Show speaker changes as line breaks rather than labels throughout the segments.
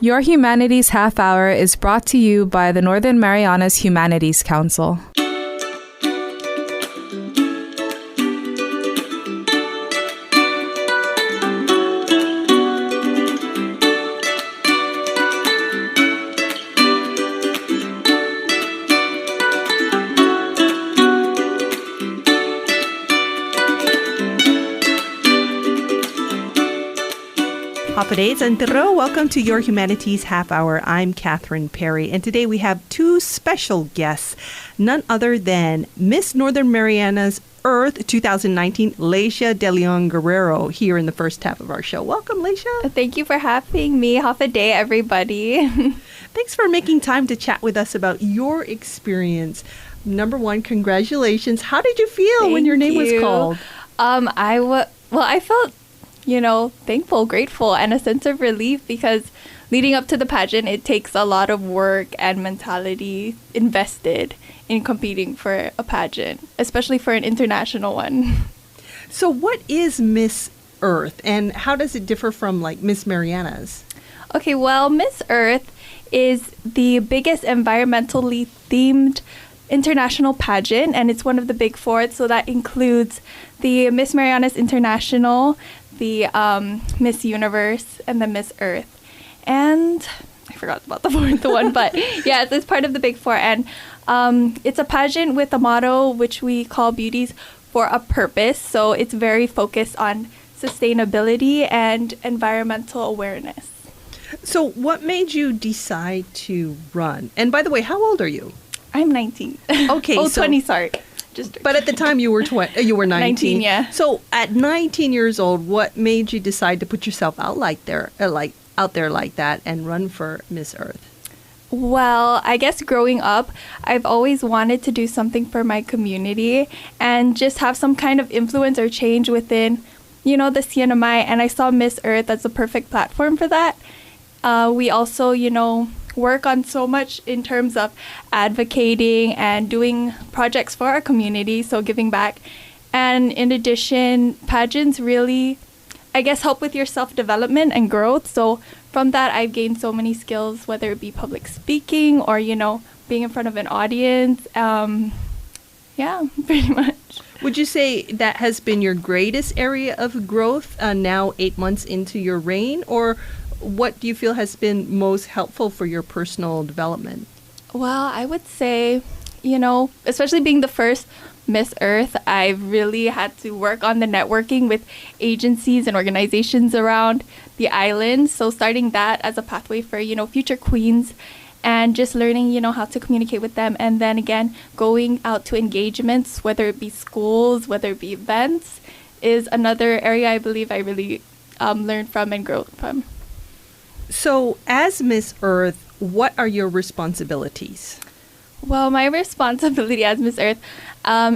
Your Humanities Half Hour is brought to you by the Northern Marianas Humanities Council.
Hapades and Tero, welcome to Your Humanities Half Hour. I'm Catherine Perry, and today we have two special guests, none other than Miss Northern Marianas Earth 2019, Leisha Deleon Guerrero, here in the first half of our show. Welcome, Leisha.
Thank you for having me. Half a day, everybody.
Thanks for making time to chat with us about your experience. Number one, congratulations. How did you feel when your name was called?
I felt thankful, grateful, and a sense of relief because leading up to the pageant, it takes a lot of work and mentality invested in competing for a pageant, especially for an international one.
So what is Miss Earth and how does it differ from like Miss Marianas?
Okay, well, Miss Earth is the biggest environmentally themed international pageant, and it's one of the big four. So that includes the Miss Marianas International, the Miss Universe, and the Miss Earth. And I forgot about the fourth one, but yeah, it's part of the big four. And it's a pageant with a motto which we call Beauties for a Purpose. So it's very focused on sustainability and environmental awareness.
So what made you decide to run? And by the way, how old are you?
I'm 19.
Okay.
20, sorry.
But at the time you were 19.
19, yeah.
So at 19 years old, what made you decide to put yourself out like that and run for Miss Earth?
Well, I guess growing up, I've always wanted to do something for my community and just have some kind of influence or change within, the CNMI. And I saw Miss Earth as a perfect platform for that. We also, work on so much in terms of advocating and doing projects for our community, so giving back. And in addition, pageants really, I guess, help with your self-development and growth. So from that, I've gained so many skills, whether it be public speaking or, being in front of an audience. Yeah, pretty much.
Would you say that has been your greatest area of growth now 8 months into your reign, or what do you feel has been most helpful for your personal development?
Well, I would say, especially being the first Miss Earth, I've really had to work on the networking with agencies and organizations around the island. So starting that as a pathway for, future queens and just learning, how to communicate with them. And then again, going out to engagements, whether it be schools, whether it be events, is another area I believe I really learned from and grow from.
So, as Miss Earth, what are your responsibilities?
Well, my responsibility as Miss Earth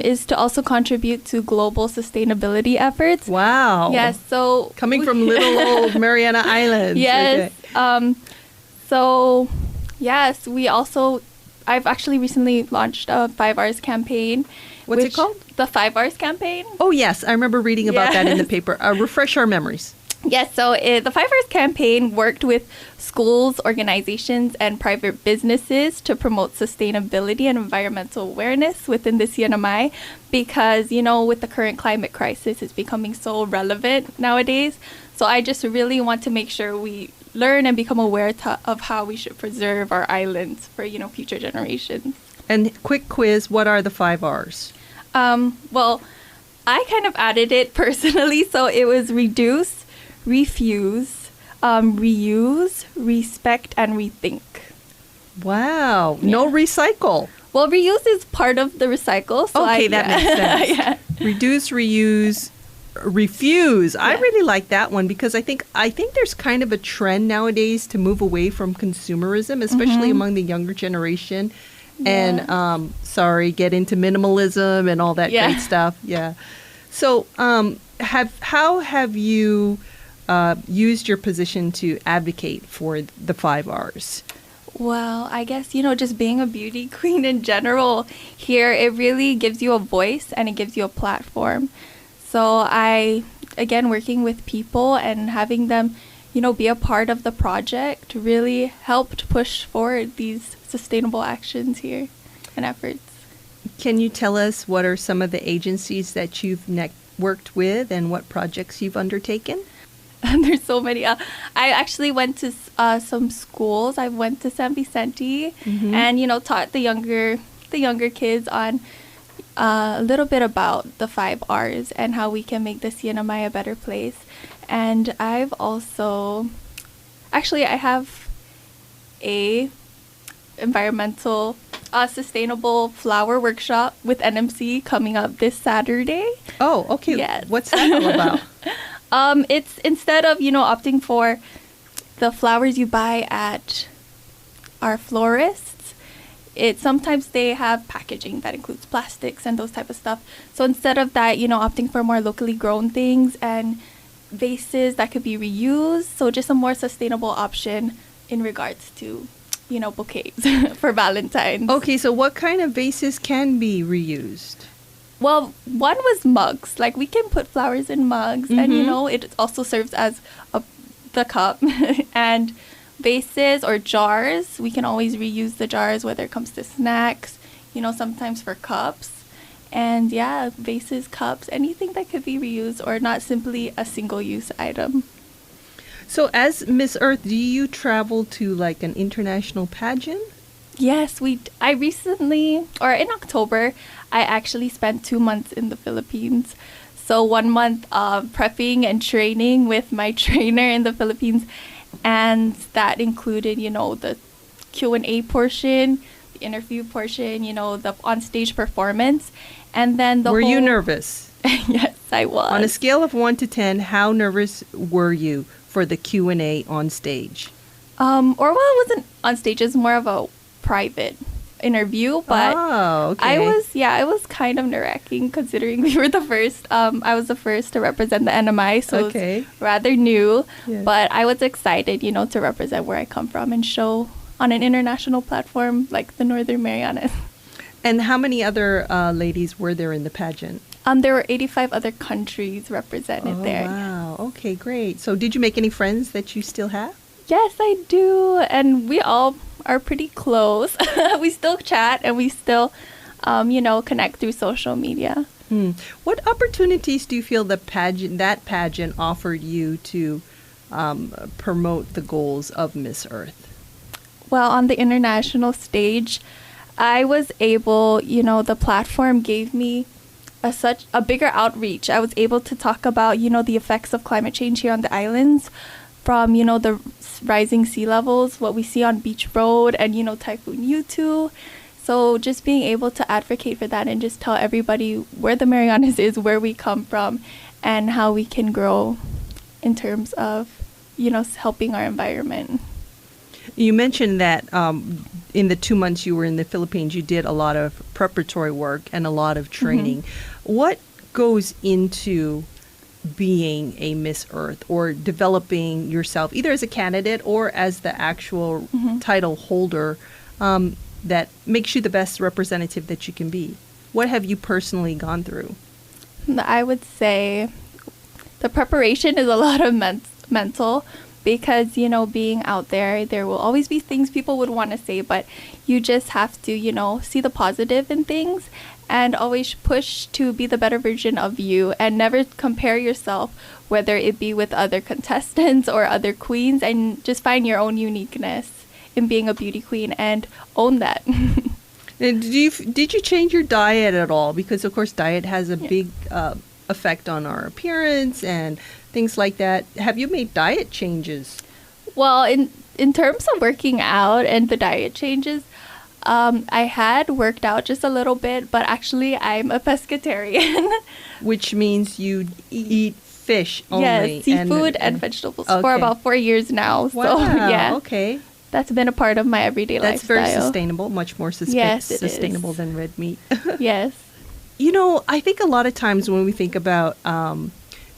is to also contribute to global sustainability efforts.
Wow.
Yes, so...
Coming from little old Mariana Islands.
Yes. Okay. We also... I've actually recently launched a 5 Hours campaign.
What's it called?
The 5 Hours campaign.
Oh, yes. I remember reading about that in the paper. Refresh our memories.
Yes, so the 5 Hours campaign worked with schools, organizations, and private businesses to promote sustainability and environmental awareness within the CNMI because, with the current climate crisis, it's becoming so relevant nowadays. So I just really want to make sure we learn and become aware of how we should preserve our islands for, future generations.
And quick quiz, what are the 5 R's?
Well, I kind of added it personally, so it was reduce, refuse, reuse, respect, and rethink.
Wow.
Yeah.
No recycle.
Well, reuse is part of the recycle. So
that makes sense.
Yeah.
Reduce, reuse, refuse. Yeah. I really like that one because I think there's kind of a trend nowadays to move away from consumerism, especially among the younger generation. Yeah. And get into minimalism and all that great stuff. Yeah. So how have you used your position to advocate for the 5 R's?
Well, I guess, just being a beauty queen in general here, it really gives you a voice and it gives you a platform. So again, working with people and having them, be a part of the project really helped push forward these sustainable actions here and efforts.
Can you tell us what are some of the agencies that you've worked with and what projects you've undertaken?
There's so many. I actually went to some schools. I went to San Vicente and, taught the younger kids on a little bit about the 5 R's and how we can make the CNMI a better place. And I've also, actually, I have a environmental sustainable flower workshop with NMC coming up this Saturday.
Oh, okay.
Yes.
What's that all about?
It's instead of, opting for the flowers you buy at our florists, sometimes they have packaging that includes plastics and those type of stuff. So instead of that, opting for more locally grown things and vases that could be reused. So just a more sustainable option in regards to, bouquets for Valentine's.
Okay, so what kind of vases can be reused?
Well, one was mugs. Like, we can put flowers in mugs, and, it also serves as the cup. And vases or jars, we can always reuse the jars, whether it comes to snacks, sometimes for cups. And, yeah, vases, cups, anything that could be reused or not simply a single-use item.
So as Miss Earth, do you travel to, like, an international pageant?
Yes, I recently, or in October, I actually spent 2 months in the Philippines. So 1 month prepping and training with my trainer in the Philippines. And that included, the Q&A portion, the interview portion, the on-stage performance. And then
Were you nervous?
Yes, I was.
On a scale of 1 to 10, how nervous were you for the Q&A on stage?
It wasn't on stage. It's more of a private interview, but
okay.
I was kind of nerve-wracking considering we were the first. I was the first to represent the NMI, so it's rather new. Yes. But I was excited, to represent where I come from and show on an international platform like the Northern Marianas.
And how many other ladies were there in the pageant?
There were 85 other countries represented there.
Wow. Okay, great. So did you make any friends that you still have?
Yes, I do. And we all are pretty close. We still chat and we still, connect through social media.
What opportunities do you feel that pageant offered you to promote the goals of Miss Earth?
Well, on the international stage, I was able, the platform gave me such a bigger outreach. I was able to talk about, the effects of climate change here on the islands, from, the rising sea levels, what we see on Beach Road and, Typhoon U2. So just being able to advocate for that and just tell everybody where the Marianas is, where we come from, and how we can grow in terms of, helping our environment.
You mentioned that in the 2 months you were in the Philippines, you did a lot of preparatory work and a lot of training. What goes into being a Miss Earth or developing yourself, either as a candidate or as the actual title holder, that makes you the best representative that you can be? What have you personally gone through?
I would say the preparation is a lot of mental, because, being out there will always be things people would want to say, but you just have to, see the positive in things and always push to be the better version of you and never compare yourself, whether it be with other contestants or other queens, and just find your own uniqueness in being a beauty queen and own that.
And did you change your diet at all? Because, of course, diet has a big effect on our appearance and things like that. Have you made diet changes?
Well, in terms of working out and the diet changes, I had worked out just a little bit, but actually I'm a pescatarian.
Which means you eat fish only.
Yes, seafood and vegetables for about 4 years now.
Wow,
so, yeah.
Okay.
That's been a part of my everyday lifestyle.
That's very sustainable, much more sustainable than red meat.
Yes.
I think a lot of times when we think about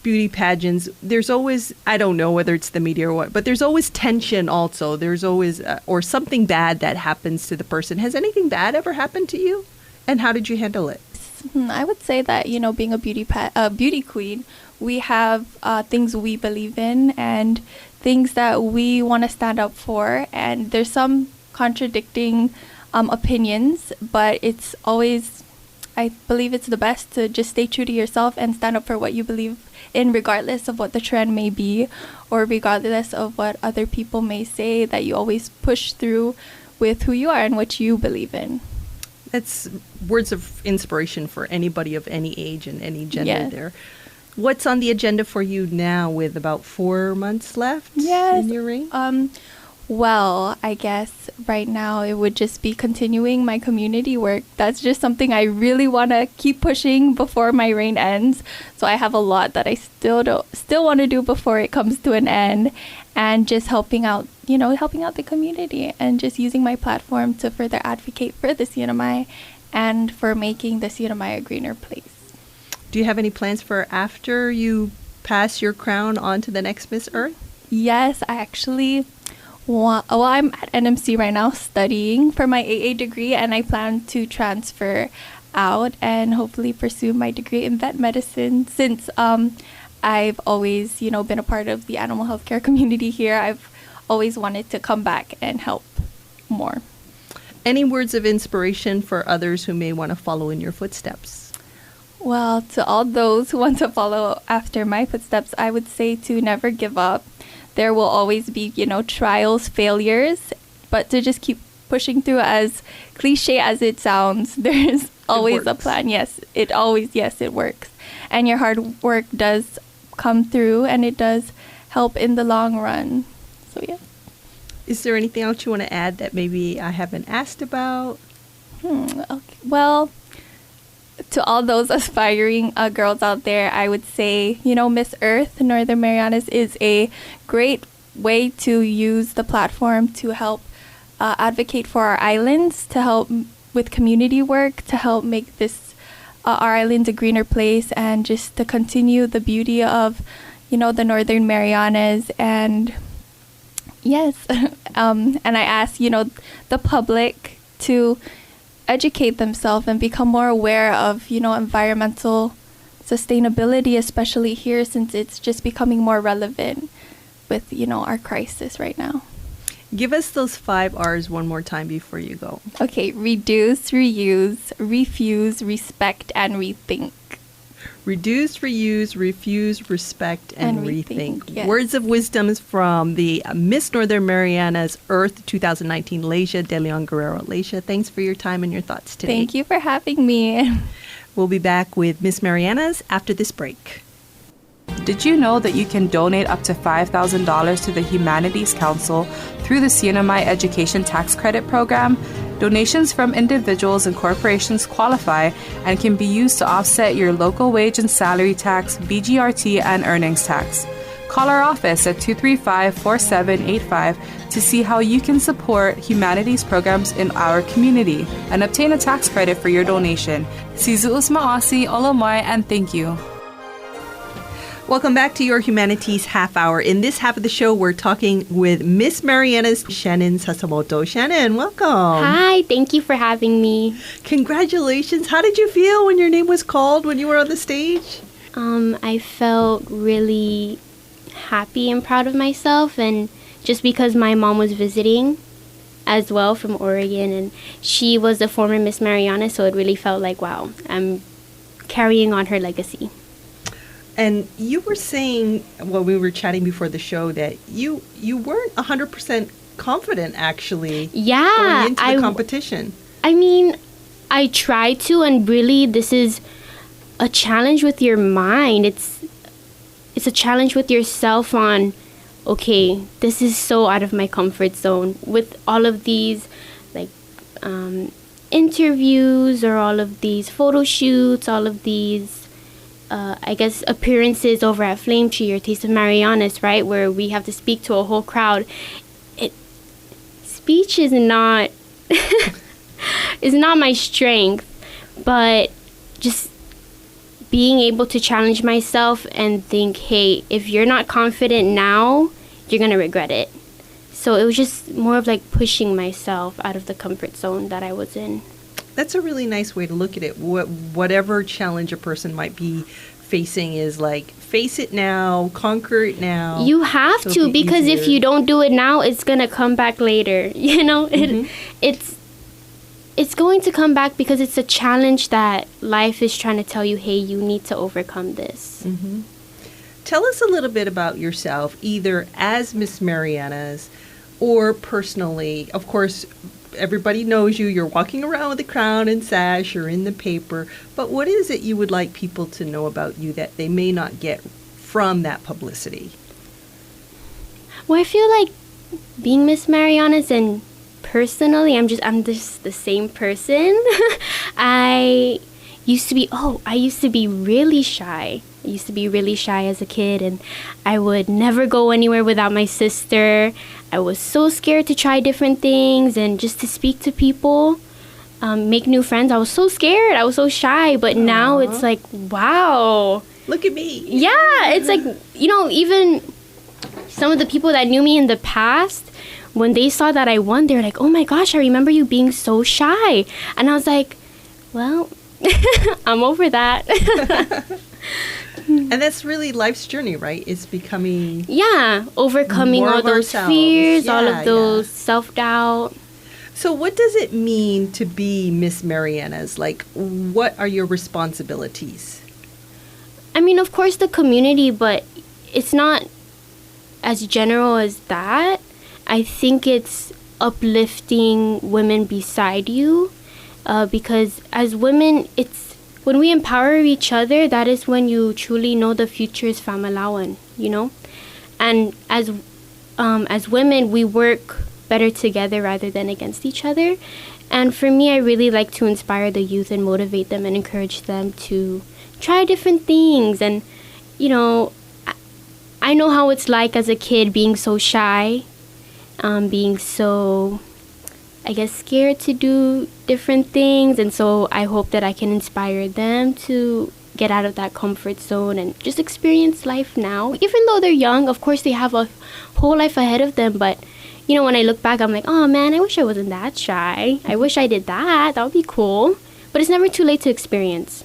beauty pageants, there's always, I don't know whether it's the media or what, but there's always tension also. There's always, or something bad that happens to the person. Has anything bad ever happened to you? And how did you handle it?
I would say that, being a beauty queen, we have things we believe in, and things that we want to stand up for, and there's some contradicting opinions, but it's always, I believe it's the best to just stay true to yourself and stand up for what you believe in, regardless of what the trend may be, or regardless of what other people may say, that you always push through with who you are and what you believe in.
That's words of inspiration for anybody of any age and any gender.
Yes.
There. What's on the agenda for you now with about 4 months left
Yes.
in your reign?
Well, I guess right now it would just be continuing my community work. That's just something I really want to keep pushing before my reign ends. So I have a lot that I still want to do before it comes to an end, and just helping out the community, and just using my platform to further advocate for the CNMI and for making the CNMI a greener place.
Do you have any plans for after you pass your crown on to the next Miss Earth?
Yes, I actually, I'm at NMC right now studying for my AA degree, and I plan to transfer out and hopefully pursue my degree in vet medicine, since I've always, been a part of the animal healthcare community here. I've always wanted to come back and help more.
Any words of inspiration for others who may want to follow in your footsteps?
Well, to all those who want to follow after my footsteps, I would say to never give up. There will always be, trials, failures, but to just keep pushing through. As cliche as it sounds, there's always a plan. Yes, it works. And your hard work does come through, and it does help in the long run. So, yeah.
Is there anything else you want to add that maybe I haven't asked about?
Okay. Well, to all those aspiring girls out there, I would say, Miss Earth, Northern Marianas is a great way to use the platform to help advocate for our islands, to help with community work, to help make this our island a greener place, and just to continue the beauty of, the Northern Marianas. And yes, and I ask, the public to educate themselves and become more aware of, environmental sustainability, especially here, since it's just becoming more relevant with, our crisis right now.
Give us those 5 R's one more time before you go.
Okay, reduce, reuse, refuse, respect, and rethink.
Reduce, reuse, refuse, respect, and rethink.
Yes.
Words of wisdom from the Miss Northern Marianas Earth 2019, Leisha Deleon Guerrero. Leisha, thanks for your time and your thoughts today.
Thank you for having me.
We'll be back with Miss Marianas after this break.
Did you know that you can donate up to $5,000 to the Humanities Council through the CNMI Education Tax Credit Program? Donations from individuals and corporations qualify and can be used to offset your local wage and salary tax, BGRT, and earnings tax. Call our office at 235-4785 to see how you can support humanities programs in our community and obtain a tax credit for your donation. Sizuus Maasi, Olomai, and thank you.
Welcome back to your Humanities Half Hour. In this half of the show, we're talking with Miss Marianas Shannon Sasamoto. Shannon, welcome.
Hi, thank you for having me.
Congratulations. How did you feel when your name was called when you were on the stage?
I felt really happy and proud of myself, and just because my mom was visiting as well from Oregon, and she was a former Miss Mariana, so it really felt like, wow, I'm carrying on her legacy.
And you were saying, well, we were chatting before the show, that you weren't 100% confident, actually, going into the competition.
I mean, I tried to, and really, this is a challenge with your mind. It's a challenge with yourself on, okay, this is so out of my comfort zone. With all of these, like, interviews, or all of these photo shoots, all of these I guess appearances over at Flame Tree or Taste of Marianas, right, where we have to speak to a whole crowd. Speech is not is not my strength, but just being able to challenge myself and think, hey, if you're not confident now, you're gonna regret it. So it was just more of like pushing myself out of the comfort zone that I was in.
That's a really nice way to look at it. Whatever challenge a person might be facing is like, face it now, conquer it now.
You have
So
to,
it'll be
because if
easier.
you don't do it now, it's gonna come back later. It's going to come back because it's a challenge that life is trying to tell you, hey, you need to overcome this.
Tell us a little bit about yourself, either as Miss Marianas or personally. Of course, everybody knows you. You're walking around with a crown and sash. You're in the paper. But what is it you would like people to know about you that they may not get from that publicity?
Well, I feel like being Miss Marianas and personally, I'm just the same person. I used to be really shy. I used to be really shy as a kid, and I would never go anywhere without my sister. I was so scared to try different things and just to speak to people, make new friends. I was so scared. I was so shy, but now it's like, wow.
Look at me.
Yeah, it's like, even some of the people that knew me in the past, when they saw that I won, they were like, oh my gosh, I remember you being so shy. And I was like, well, I'm over that.
And that's really life's journey, right? It's becoming...
Yeah, overcoming
More
all
of
those
ourselves.
fears, all
Yeah,
of those self-doubt.
So what does it mean to be Miss Marianas? Like, what are your responsibilities?
I mean, of course, the community, but it's not as general as that. I think it's uplifting women beside you, because as women, it's when we empower each other, that is when you truly know the future is famalawan, And as women, we work better together rather than against each other. And for me, I really like to inspire the youth and motivate them and encourage them to try different things. And, I know how it's like as a kid being so shy, being so, I guess, scared to do different things. And so I hope that I can inspire them to get out of that comfort zone and just experience life now. Even though they're young, of course, they have a whole life ahead of them. But, when I look back, I'm like, oh, man, I wish I wasn't that shy. I wish I did that. That would be cool. But it's never too late to experience.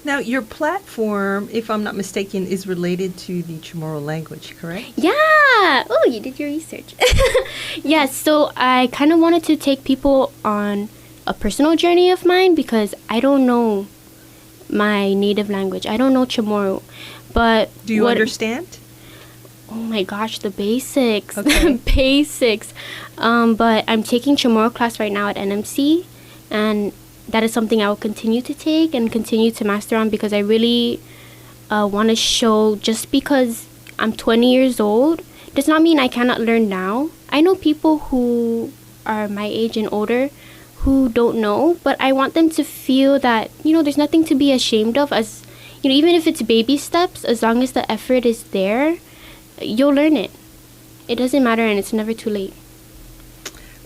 Now, your platform, if I'm not mistaken, is related to the Chamorro language, correct?
Yeah. Oh, you did your research. Yeah, so I kind of wanted to take people on a personal journey of mine because I don't know my native language. I don't know Chamorro. But
Do you understand?
Oh my gosh, the basics.
Okay.
Basics. But I'm taking Chamorro class right now at NMC, and that is something I will continue to take and continue to master on because I really want to show, just because I'm 20 years old does not mean I cannot learn now. I know people who are my age and older who don't know, but I want them to feel that, there's nothing to be ashamed of, as, even if it's baby steps, as long as the effort is there, you'll learn it. It doesn't matter, and it's never too late.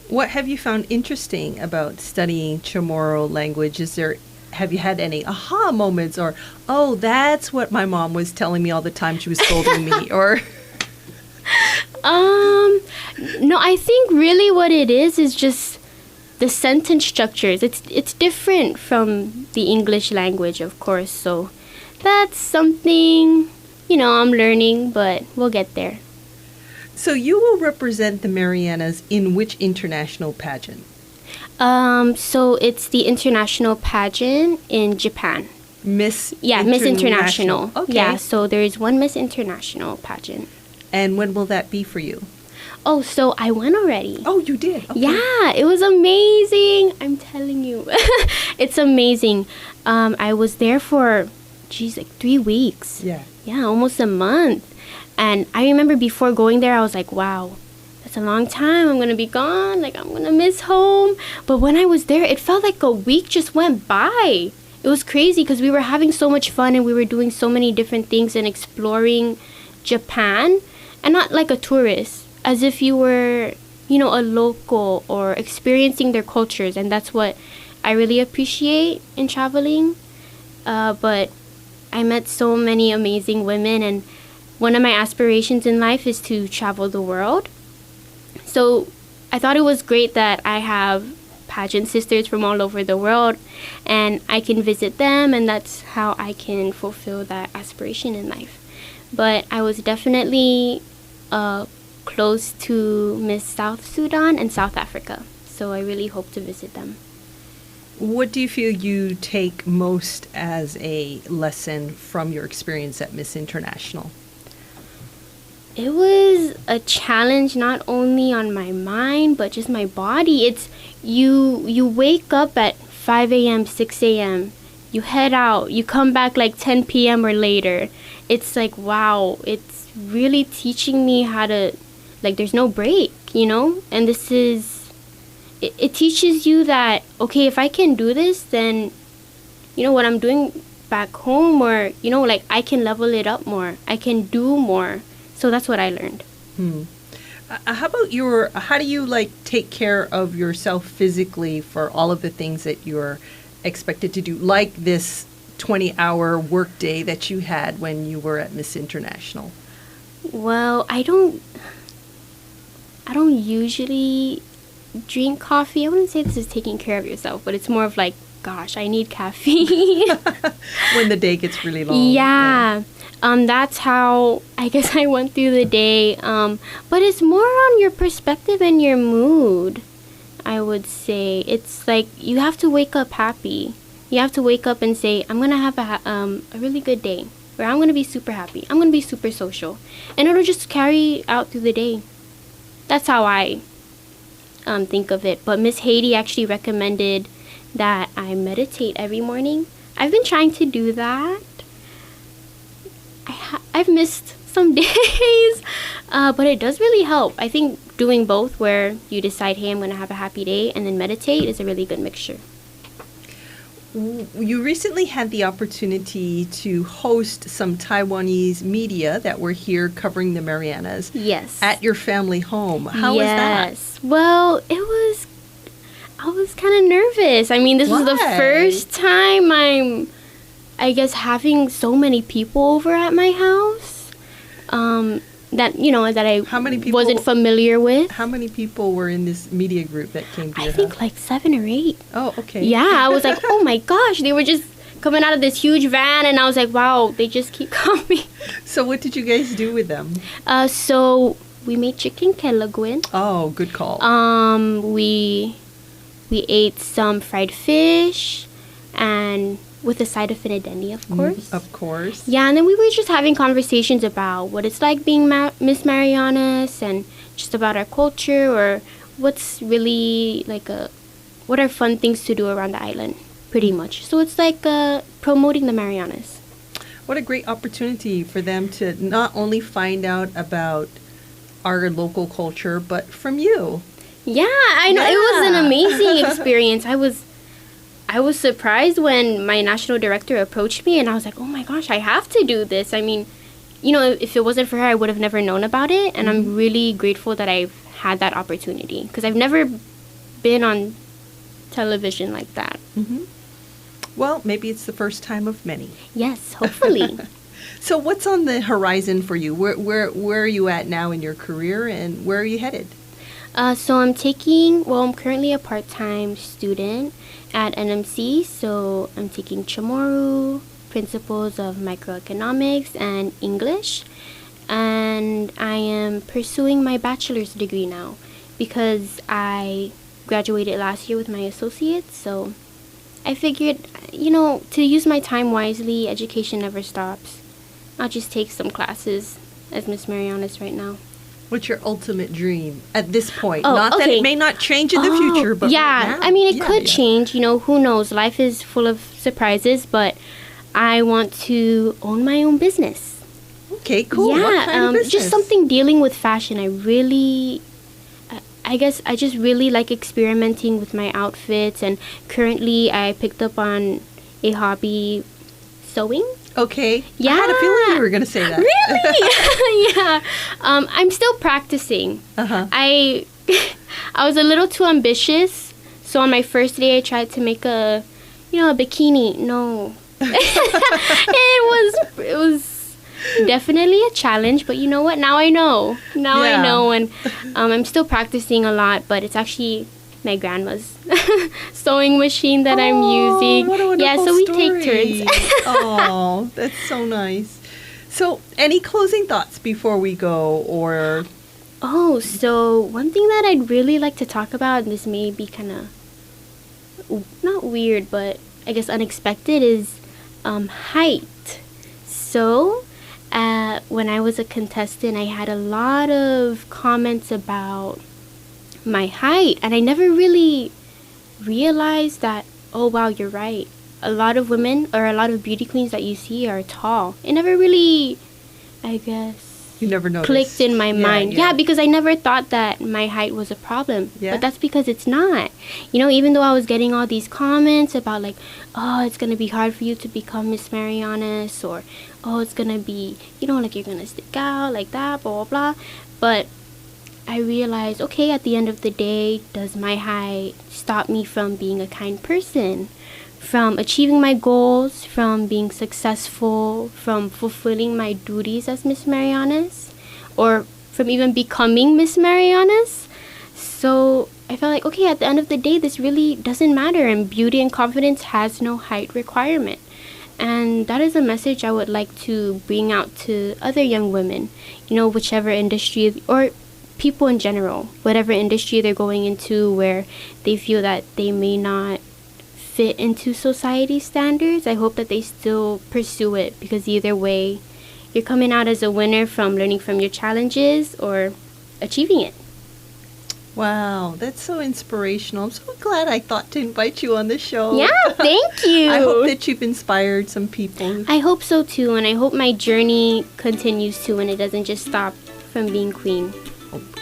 What have you found interesting about studying Chamorro language? Have you had any aha moments, or, oh, that's what my mom was telling me all the time she was scolding me, or...
No, I think really what it is just the sentence structures. It's different from the English language, of course, so that's something, I'm learning, but we'll get there.
So you will represent the Marianas in which international pageant?
So it's the international pageant in Japan.
Miss
International.
Okay.
Yeah, so there is one Miss International pageant.
And when will that be for you?
Oh, so I went already.
Oh, you did? Okay.
Yeah, it was amazing. I'm telling you. It's amazing. I was there for, like 3 weeks.
Yeah.
Yeah, almost a month. And I remember before going there, I was like, wow, that's a long time. I'm going to be gone. Like, I'm going to miss home. But when I was there, it felt like a week just went by. It was crazy because we were having so much fun and we were doing so many different things and exploring Japan. And not like a tourist, as if you were, a local or experiencing their cultures. And that's what I really appreciate in traveling. But I met so many amazing women, and one of my aspirations in life is to travel the world. So I thought it was great that I have pageant sisters from all over the world, and I can visit them, and that's how I can fulfill that aspiration in life. But I was definitely close to Miss South Sudan and South Africa, so I really hope to visit them.
What do you feel you take most as a lesson from your experience at Miss International?
It was a challenge not only on my mind, but just my body. It's you wake up at 5 a.m., 6 a.m., you head out, you come back like 10 p.m. or later. It's like, wow, it's really teaching me how to, like, there's no break, you know? And this is, it teaches you that, okay, if I can do this, then, you know, what I'm doing back home, or, you know, like, I can level it up more. I can do more. So that's what I learned.
How about how do you, like, take care of yourself physically for all of the things that you're expected to do, like this 20-hour workday that you had when you were at Miss International?
Well, I don't usually drink coffee. I wouldn't say this is taking care of yourself, but it's more of like, gosh, I need caffeine.
When the day gets really long.
Yeah. That's how I guess I went through the day. But it's more on your perspective and your mood, I would say. It's like you have to wake up happy. You have to wake up and say, I'm going to have a really good day. Or I'm going to be super happy. I'm going to be super social. And it'll just carry out through the day. That's how I think of it. But Miss Haiti actually recommended that I meditate every morning. I've been trying to do that. I've missed some days, but it does really help. I think doing both, where you decide, hey, I'm going to have a happy day, and then meditate, is a really good mixture.
You recently had the opportunity to host some Taiwanese media that were here covering the Marianas.
Yes.
At your family home. How was that?
Yes. Well, I was kind of nervous. I mean, this was the first time I guess, having so many people over at my house that I wasn't familiar with.
How many people were in this media group that came to your
house? I think like 7 or 8.
Oh, okay.
Yeah, I was like, oh my gosh, they were just coming out of this huge van, and I was like, wow, they just keep coming.
So what did you guys do with them?
So we made chicken kelaguin.
Oh, good call.
We ate some fried fish, and with a side of finadeni, of course.
Of course.
Yeah, and then we were just having conversations about what it's like being Miss Marianas, and just about our culture, or what's really what are fun things to do around the island, pretty much. So it's like promoting the Marianas.
What a great opportunity for them to not only find out about our local culture, but from you.
Yeah, I know. Yeah. It was an amazing experience. I was surprised when my national director approached me, and I was like, oh my gosh, I have to do this. I mean, you know, if it wasn't for her, I would have never known about it. And I'm really grateful that I've had that opportunity, because I've never been on television like that.
Mm-hmm. Well, maybe it's the first time of many.
Yes, hopefully.
So what's on the horizon for you? Where are you at now in your career, and where are you headed?
So I'm currently a part-time student at NMC, so I'm taking Chamorro, Principles of Microeconomics, and English. And I am pursuing my bachelor's degree now, because I graduated last year with my associates, so I figured, to use my time wisely, education never stops. I'll just take some classes as Miss Marianas right now.
What's your ultimate dream at this point?
Oh,
not that it may not change in the future, but
yeah.
right now.
I mean, it could change. Who knows? Life is full of surprises, but I want to own my own business.
Okay, cool.
Yeah,
what kind of business?
Just something dealing with fashion. I guess I just really like experimenting with my outfits, and currently I picked up on a hobby, sewing.
Okay.
Yeah.
I had a feeling you were going to say that.
Really? Yeah. I'm still practicing.
Uh-huh.
I was a little too ambitious, so on my first day I tried to make a bikini. No. It was definitely a challenge, but you know what? Now I know. I know, and I'm still practicing a lot, but it's actually my grandma's sewing machine that I'm using.
What a wonderful
yeah, so we
story.
take turns.
Oh, that's so nice. So, any closing thoughts before we go, or?
Oh, so one thing that I'd really like to talk about, and this may be kind of not weird, but I guess unexpected, is height. So, when I was a contestant, I had a lot of comments about my height, and I never really realized that, oh wow, you're right. A lot of women, or a lot of beauty queens that you see, are tall. It never really, I guess,
You never noticed.
clicked in my mind. Yeah, because I never thought that my height was a problem.
Yeah.
But that's because it's not. You know, even though I was getting all these comments about like, oh, it's going to be hard for you to become Miss Marianas, or, oh, it's going to be, you know, like you're going to stick out like that, blah, blah, blah. But I realized, okay, at the end of the day, does my height stop me from being a kind person? From achieving my goals, from being successful, from fulfilling my duties as Miss Marianas, or from even becoming Miss Marianas? So I felt like, okay, at the end of the day, this really doesn't matter, and beauty and confidence has no height requirement. And that is a message I would like to bring out to other young women, you know, whichever industry, or people in general, whatever industry they're going into where they feel that they may not fit into society standards. I hope that they still pursue it, because either way, you're coming out as a winner from learning from your challenges or achieving it.
Wow, that's so inspirational. I'm so glad I thought to invite you on the show.
Yeah, thank you.
I hope that you've inspired some people.
I hope so too, and I hope my journey continues too, and it doesn't just stop from being queen.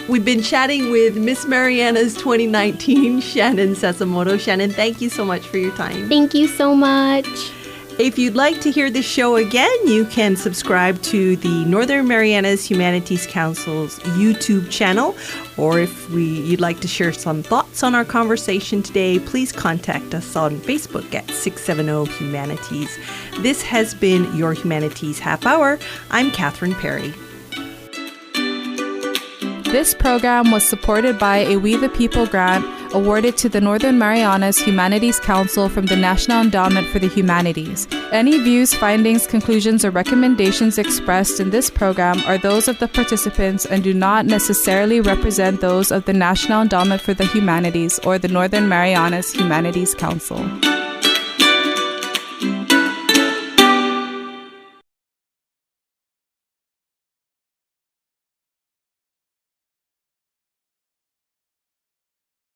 We've been chatting with Miss Marianas 2019, Shannon Sasamoto. Shannon, thank you so much for your time.
Thank you so much.
If you'd like to hear this show again, you can subscribe to the Northern Marianas Humanities Council's YouTube channel. Or if you'd like to share some thoughts on our conversation today, please contact us on Facebook at 670 Humanities. This has been your Humanities Half Hour. I'm Catherine Perry.
This program was supported by a We the People grant awarded to the Northern Marianas Humanities Council from the National Endowment for the Humanities. Any views, findings, conclusions, or recommendations expressed in this program are those of the participants and do not necessarily represent those of the National Endowment for the Humanities or the Northern Marianas Humanities Council.